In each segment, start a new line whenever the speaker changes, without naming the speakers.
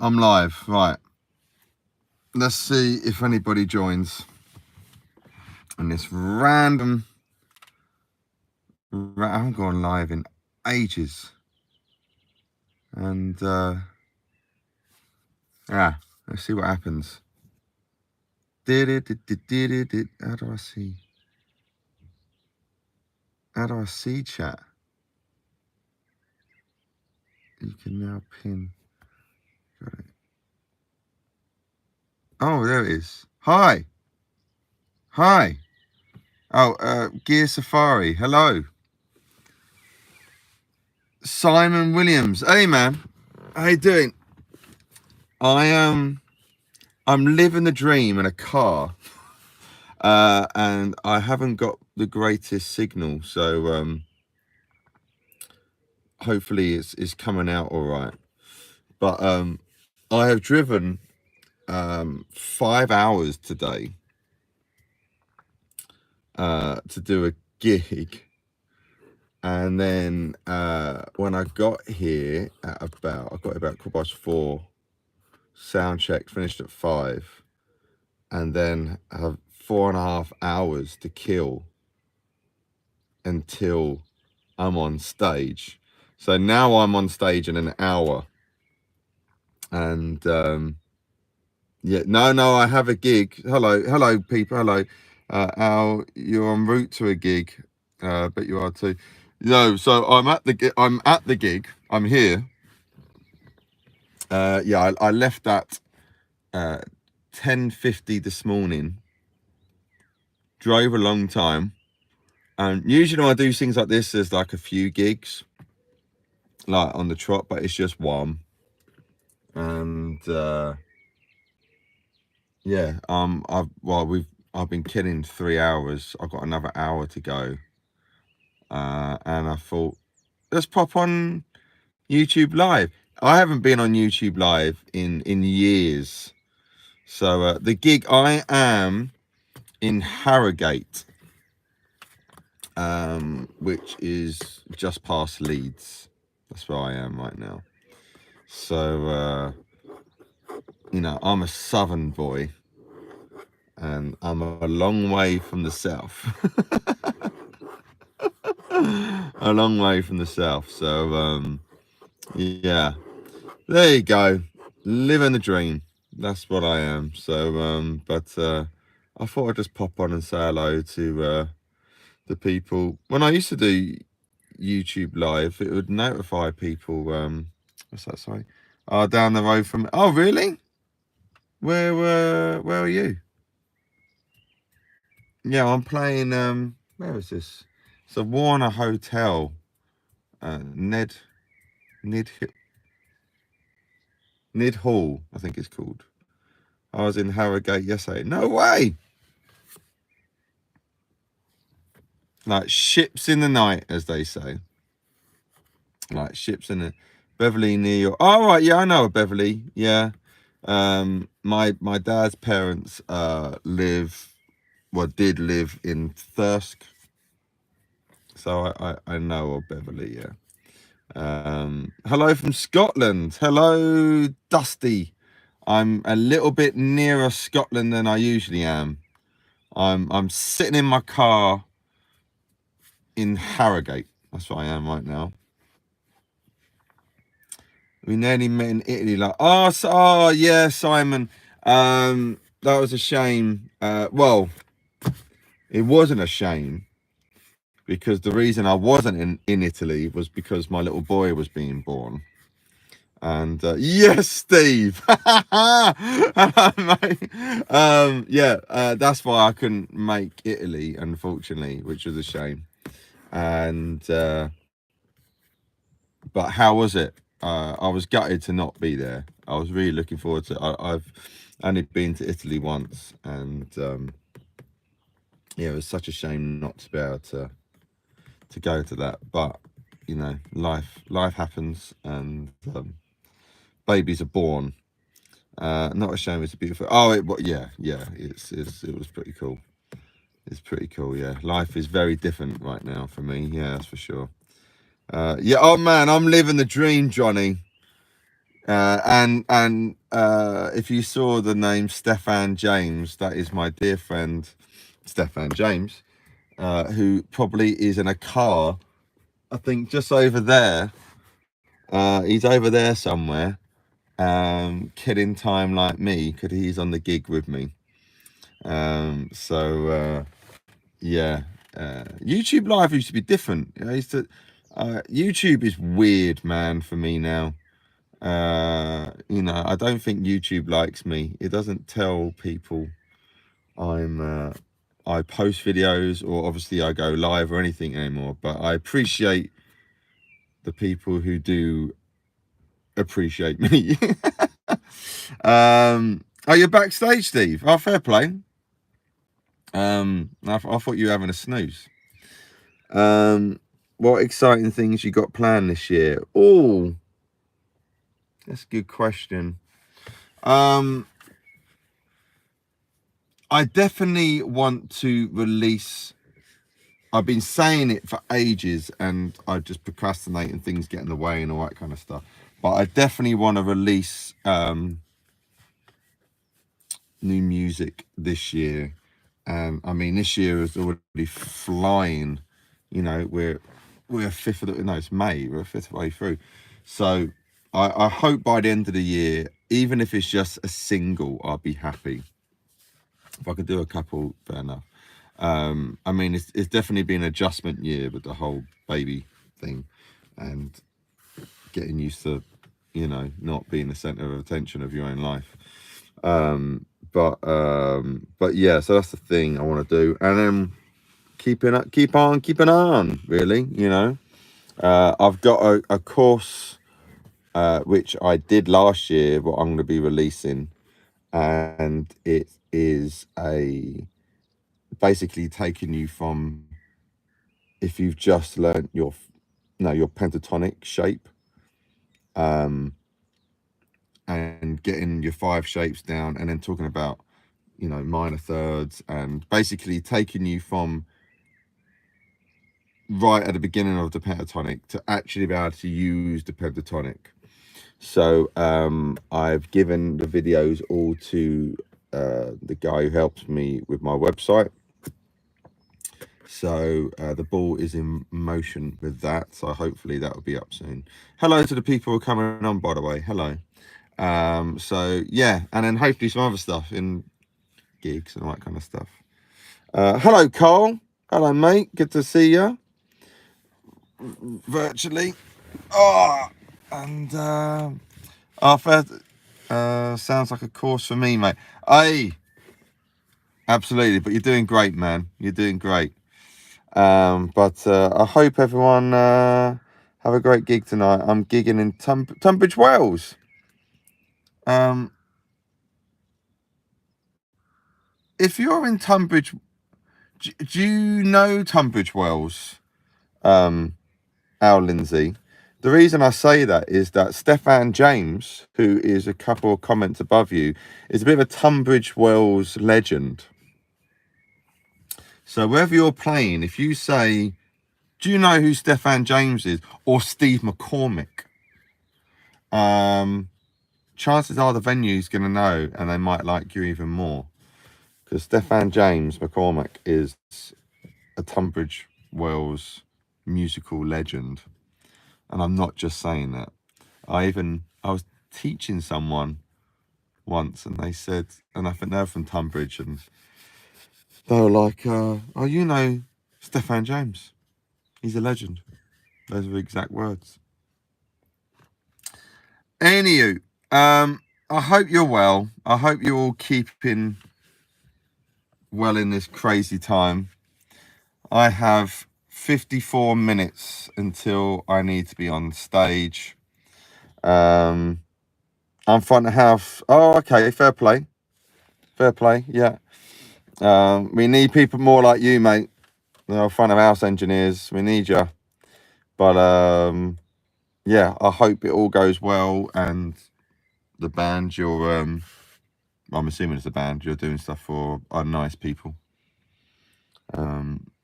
I'm live, right. Let's see if anybody joins on this random. I haven't gone live in ages, and let's see what happens. How do I see? How do I see chat? You can now pin. Got it. Oh, there it is. Hi. Oh, Gear Safari. Hello. Simon Williams. Hey, man. How you doing? I'm living the dream in a car, and I haven't got the greatest signal, so hopefully it's coming out all right. But I have driven 5 hours today to do a gig, and then when I got here at I got about 4:15, sound check finished at 5, and then I have 4.5 hours to kill until I'm on stage. So now I'm on stage in an hour, and yeah, no, I have a gig. Hello, people. Hello, Al. You're en route to a gig, but you are too. No, so I'm at the gig. I'm here. Yeah, I left at 10:50 this morning. Drove a long time, and usually when I do things like this, there's like a few gigs, like on the trot, but it's just one. And yeah, I've been killing 3 hours. I've got another hour to go, and I thought, let's pop on YouTube Live. I haven't been on YouTube Live in years. So the gig, I am in Harrogate, which is just past Leeds. That's where I am right now. So you know, I'm a southern boy, and I'm a long way from the south. A long way from the south. So yeah, there you go, living the dream. That's what I am. So but I thought I'd just pop on and say hello to the people. When I used to do YouTube Live, it would notify people. What's that? Sorry. Down the road from. Oh, really? Where are you? Yeah, I'm playing. Where is this? It's a Warner Hotel. Ned Hall, I think it's called. I was in Harrogate yesterday. No way! Like ships in the night, as they say. Like ships in the Beverly, New York. Oh, right, yeah, I know of Beverly. Yeah. My dad's parents did live in Thirsk. So I know of Beverly, yeah. Hello from Scotland. Hello, Dusty. I'm a little bit nearer Scotland than I usually am. I'm sitting in my car in Harrogate. That's what I am right now. We nearly met in Italy. Like, yeah, Simon. That was a shame. Well, it wasn't a shame, because the reason I wasn't in Italy was because my little boy was being born. And yes, Steve. That's why I couldn't make Italy, unfortunately, which was a shame. And but how was it? I was gutted to not be there. I was really looking forward to it. I've only been to Italy once, and yeah, it was such a shame not to be able to go to that. But you know, life happens, and babies are born. Not a shame. It's a beautiful. It was pretty cool. It's pretty cool. Yeah, life is very different right now for me. Yeah, that's for sure. Yeah. Oh man, I'm living the dream, Johnny. And if you saw the name Stefan James, that is my dear friend Stefan James, who probably is in a car, I think just over there. He's over there somewhere, killing time like me, because he's on the gig with me. Yeah, YouTube Live used to be different. I used to, YouTube is weird, man, for me now. I don't think YouTube likes me. It doesn't tell people I post videos, or obviously I go live or anything anymore. But I appreciate the people who do appreciate me. Oh, you're backstage, Steve. Oh, fair play. I thought you were having a snooze. What exciting things you got planned this year? Oh, that's a good question. I definitely want to release. I've been saying it for ages, and I just procrastinate and things get in the way and all that kind of stuff. But I definitely want to release new music this year. And I mean, this year is already flying. We're a fifth of the, no, it's May. We're a fifth of the way through. So I hope by the end of the year, even if it's just a single, I'll be happy. If I could do a couple, fair enough. I mean, it's definitely been an adjustment year with the whole baby thing, and getting used to, not being the center of attention of your own life. But yeah, so that's the thing I want to do, and then keep on, really. I've got a course which I did last year, what I'm going to be releasing, and it is basically taking you from, if you've just learned your pentatonic shape, and getting your 5 shapes down, and then talking about minor thirds, and basically taking you from right at the beginning of the pentatonic to actually be able to use the pentatonic. So I've given the videos all to the guy who helps me with my website. So the ball is in motion with that. So hopefully that will be up soon. Hello to the people who are coming on, by the way. Hello. So yeah, and then hopefully some other stuff in gigs and all that kind of stuff. Hello, Cole. Hello, mate. Good to see you. Virtually. Oh, and first, sounds like a course for me, mate. Hey, absolutely. But you're doing great, man. You're doing great. But I hope everyone have a great gig tonight. I'm gigging in Tunbridge Wells. If you're in Tunbridge, do you know Tunbridge Wells? Al Lindsay. The reason I say that is that Stefan James, who is a couple of comments above you, is a bit of a Tunbridge Wells legend. So wherever you're playing, if you say, do you know who Stefan James is, or Steve McCormick, chances are the venue's going to know, and they might like you even more, because Stefan James McCormick is a Tunbridge Wells musical legend. And I'm not just saying that. I was teaching someone once, and they said, and I think they're from Tunbridge, and they were like, oh, you know Stefan James, he's a legend. Those are the exact words. Anywho, I hope you're well. I hope you're all keeping well in this crazy time. I have 54 minutes until I need to be on stage. I'm front of house. Oh, okay, fair play. Fair play, yeah. We need people more like you, mate. Front of house engineers. We need you. But yeah, I hope it all goes well. And the band you're, I'm assuming it's a band you're doing stuff for, are nice people.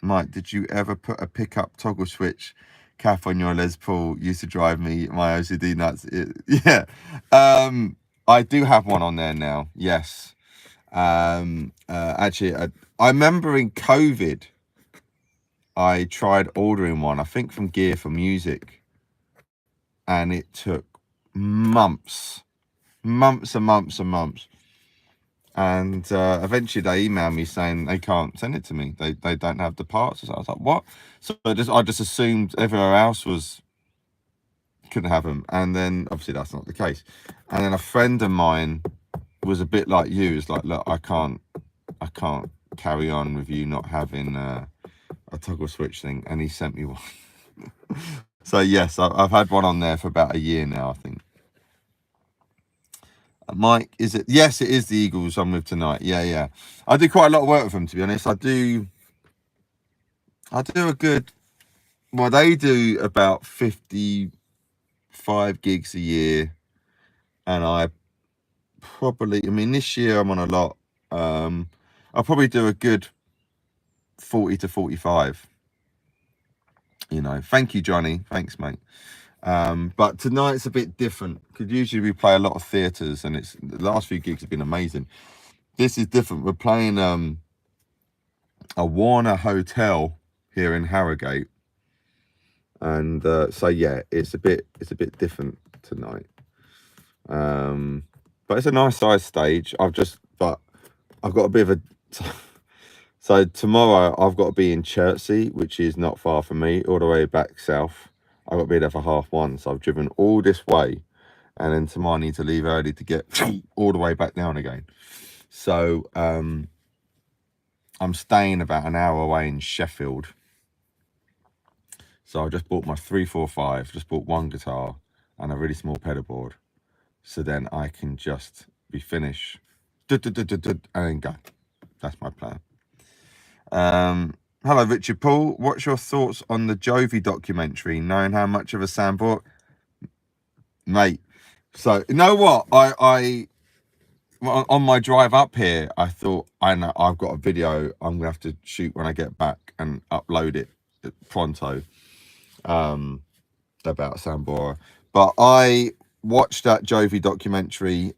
Mike, did you ever put a pickup toggle switch Cap on your Les Paul used to drive me my OCD nuts. Yeah. I do have one on there now. Yes. Actually, I remember in COVID, I tried ordering one, I think from Gear for Music, and it took months and months. And eventually they emailed me saying they can't send it to me. They don't have the parts. So I was like, what? So I just assumed everywhere else couldn't have them. And then obviously that's not the case. And then a friend of mine was a bit like you. It's like, look, I can't carry on with you not having a toggle switch thing. And he sent me one. So yes, I've had one on there for about a year now, I think. Mike, is it? Yes, it is the Eagles I'm with tonight. Yeah. I do quite a lot of work with them, to be honest. I do a good. Well, they do about 55 gigs a year, and I mean, this year I'm on a lot. I'll probably do a good 40 to 45. You know, thank you, Johnny. Thanks, mate. But tonight's a bit different because usually we play a lot of theatres, and the last few gigs have been amazing. This is different. We're playing a Warner Hotel here in Harrogate, and so yeah, it's a bit different tonight. But it's a nice size stage. I've got a bit of a so tomorrow I've got to be in Chertsey, which is not far from me, all the way back south. I've got to be there for 1:30, so I've driven all this way, and then tomorrow I need to leave early to get all the way back down again. So I'm staying about an hour away in Sheffield. So I just bought my 345, just bought one guitar and a really small pedal board. So then I can just be finished and then go. That's my plan. Hello, Richard Paul. What's your thoughts on the Jovi documentary, knowing how much of a Sambora? Mate, so you know what? I on my drive up here, I thought, I know I've got a video I'm gonna have to shoot when I get back and upload it pronto about Sambora. But I watched that Jovi documentary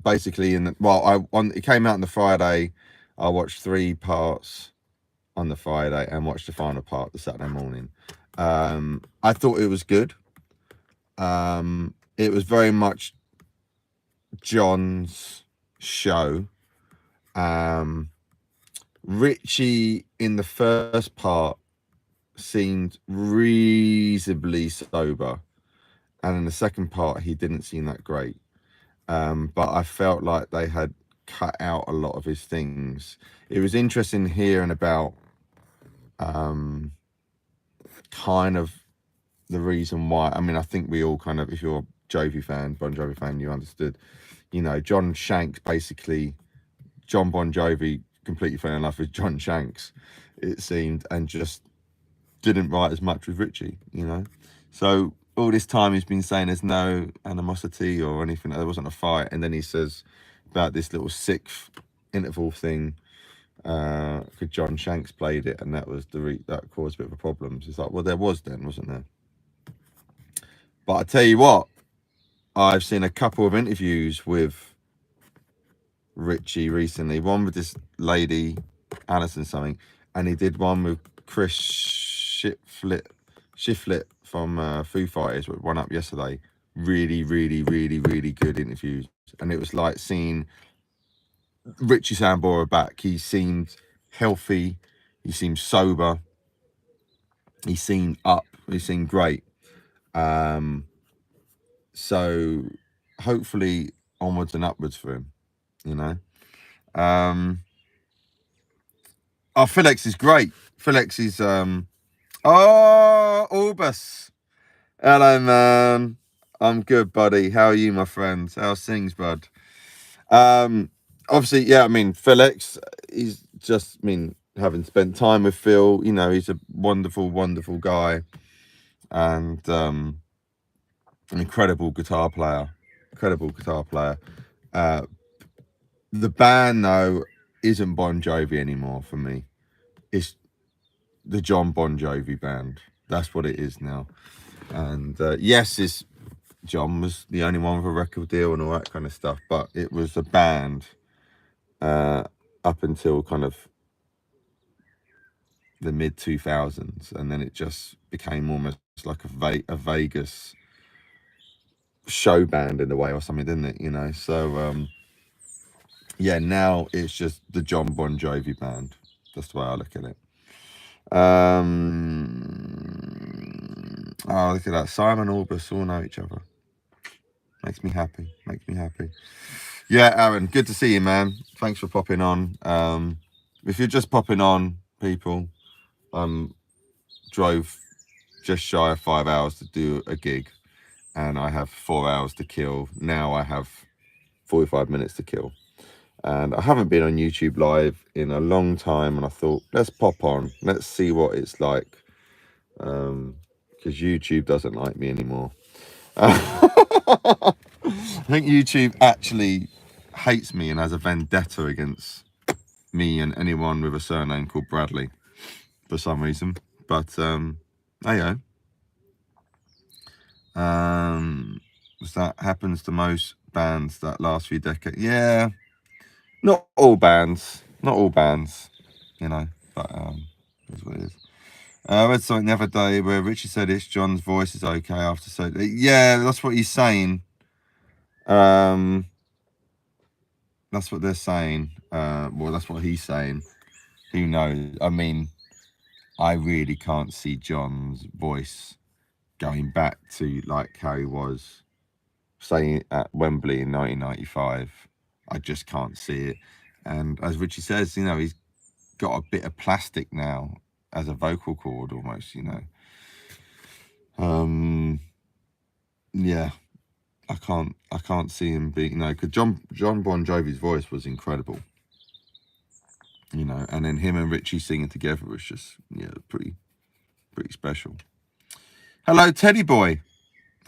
basically it came out on the Friday. I watched 3 parts on the Friday and watched the final part the Saturday morning. I thought it was good. It was very much John's show. Richie in the first part seemed reasonably sober, and in the second part he didn't seem that great. But I felt like they had cut out a lot of his things. It was interesting hearing about kind of the reason why. I mean, I think we all kind of, if you're a Bon Jovi fan, you understood. You know, John Shanks, basically, John Bon Jovi completely fell in love with John Shanks, it seemed, and just didn't write as much with Richie, you know. So all this time he's been saying there's no animosity or anything, there wasn't a fight, and then he says about this little 6th interval thing, because John Shanks played it, and that was that caused a bit of a problem. So it's like, well, there was then, wasn't there? But I tell you what, I've seen a couple of interviews with Richie recently. One with this lady, Alison something, and he did one with Chris Shiflett from Foo Fighters, which went up yesterday. Really good interviews, and it was like seeing Richie Sambora back. He seemed healthy, he seemed sober, he seemed up, he seemed great. So hopefully onwards and upwards for him, you know. Felix is great. Felix is Orbus. Hello, man. I'm good, buddy. How are you, my friend? How's things, bud? Obviously, yeah, I mean, Felix, he's just, having spent time with Phil, you know, he's a wonderful guy, and an incredible guitar player. The band, though, isn't Bon Jovi anymore for me. It's the John Bon Jovi band. That's what it is now. And yes, John was the only one with a record deal and all that kind of stuff, but it was a band up until kind of the mid 2000s, and then it just became almost like a Vegas show band in a way or something, didn't it? You know, so yeah, now it's just the John Bon Jovi band. That's the way I look at it. Oh, look at that. Simon Orbis all know each other. Makes me happy. Makes me happy. Yeah, Aaron, good to see you, man. Thanks for popping on. If you're just popping on, people, drove just shy of 5 hours to do a gig, and I have 4 hours to kill. Now I have 45 minutes to kill. And I haven't been on YouTube live in a long time, and I thought, let's pop on. Let's see what it's like. Because YouTube doesn't like me anymore. I think YouTube actually hates me and has a vendetta against me and anyone with a surname called Bradley for some reason. But there you go. That happens to most bands that last few decades. Yeah, not all bands, you know, but that's what it is. I read something the other day where Richie said it's John's voice is okay after so. Yeah, that's what he's saying. That's what they're saying. Well, that's what he's saying. Who knows? I mean, I really can't see John's voice going back to like how he was saying at Wembley in 1995. I just can't see it. And as Richie says, you know, he's got a bit of plastic now as a vocal cord almost, you know. Yeah, I can't see him being, you know, because John Bon Jovi's voice was incredible, you know, and then him and Richie singing together was just, yeah, pretty special. Hello, Teddy boy.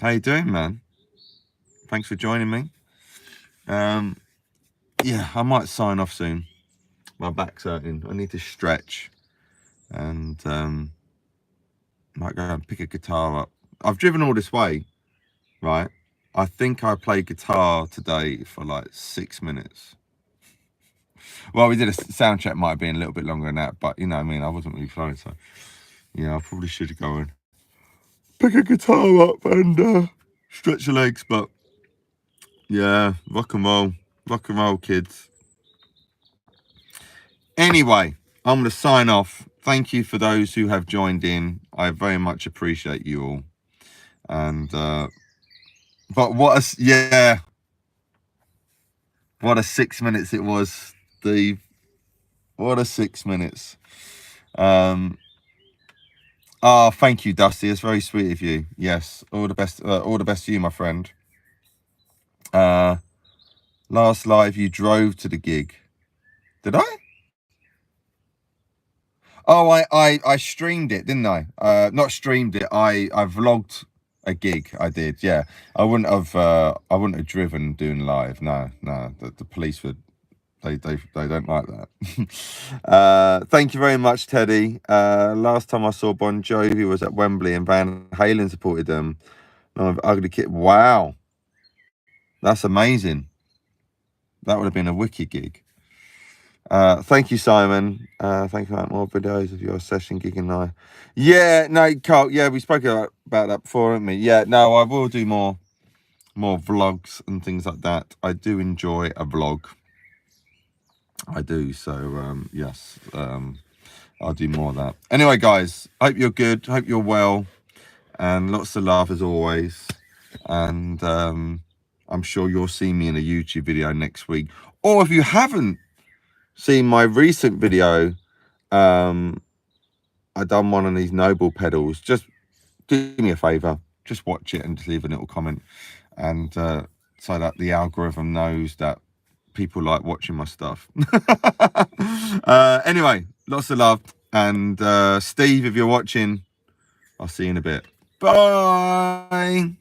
How you doing, man? Thanks for joining me. Yeah, I might sign off soon. My back's hurting. I need to stretch, and might go and pick a guitar up. I've driven all this way, right? I think I played guitar today for like 6 minutes. Well, we did a sound check, might have been a little bit longer than that, but you know what I mean, I wasn't really playing, so yeah, I probably should go and pick a guitar up and stretch the legs, but yeah, rock and roll, kids. Anyway, I'm going to sign off. Thank you for those who have joined in. I very much appreciate you all. And but what a 6 minutes it was, Steve. What a 6 minutes. Oh, thank you, Dusty. It's very sweet of you. Yes, all the best to you, my friend. Last live you drove to the gig. Did I? Oh, I streamed it, didn't I? Not streamed it. I vlogged a gig. I did. Yeah. I wouldn't have driven doing live. No. The police would. They don't like that. Thank you very much, Teddy. Last time I saw Bon Jovi was at Wembley, and Van Halen supported them. Ugly Kid. Wow, that's amazing. That would have been a wicked gig. Thank you, Simon. Thank you for more videos of your session gigging live. Yeah, no, Carl. Yeah, we spoke about that before, haven't we? Yeah, no, I will do more vlogs and things like that. I do enjoy a vlog. I do. So yes, I'll do more of that. Anyway, guys, hope you're good. Hope you're well, and lots of love as always. And I'm sure you'll see me in a YouTube video next week. Or if you haven't seen my recent video, I done one of these Noble pedals. Just do me a favor, just watch it and just leave a little comment, and so that the algorithm knows that people like watching my stuff. Anyway, lots of love, and Steve, if you're watching, I'll see you in a bit. Bye.